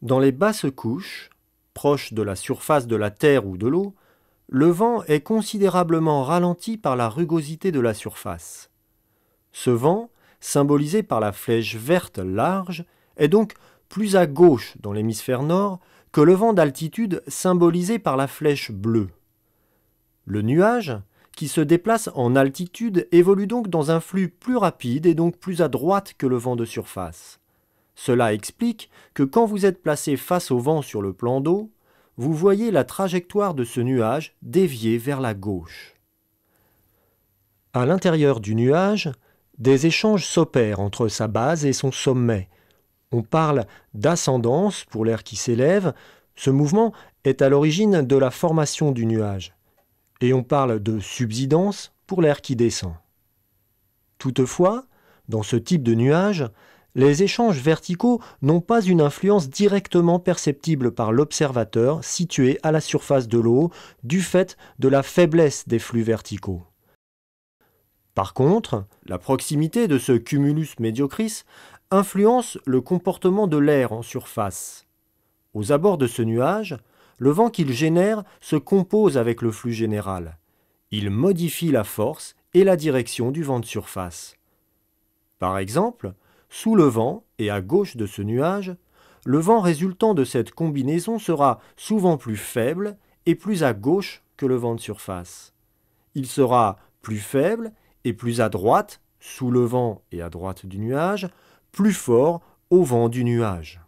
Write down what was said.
Dans les basses couches, proches de la surface de la terre ou de l'eau, le vent est considérablement ralenti par la rugosité de la surface. Ce vent, symbolisé par la flèche verte large, est donc plus à gauche dans l'hémisphère nord que le vent d'altitude symbolisé par la flèche bleue. Le nuage, qui se déplace en altitude, évolue donc dans un flux plus rapide et donc plus à droite que le vent de surface. Cela explique que quand vous êtes placé face au vent sur le plan d'eau, vous voyez la trajectoire de ce nuage dévier vers la gauche. À l'intérieur du nuage, des échanges s'opèrent entre sa base et son sommet. On parle d'ascendance pour l'air qui s'élève. Ce mouvement est à l'origine de la formation du nuage. Et on parle de subsidence pour l'air qui descend. Toutefois, dans ce type de nuage, les échanges verticaux n'ont pas une influence directement perceptible par l'observateur situé à la surface de l'eau du fait de la faiblesse des flux verticaux. Par contre, la proximité de ce cumulus mediocris influence le comportement de l'air en surface. Aux abords de ce nuage, le vent qu'il génère se compose avec le flux général. Il modifie la force et la direction du vent de surface. Par exemple, sous le vent et à gauche de ce nuage, le vent résultant de cette combinaison sera souvent plus faible et plus à gauche que le vent de surface. Il sera plus faible et plus à droite, sous le vent et à droite du nuage, plus fort au vent du nuage.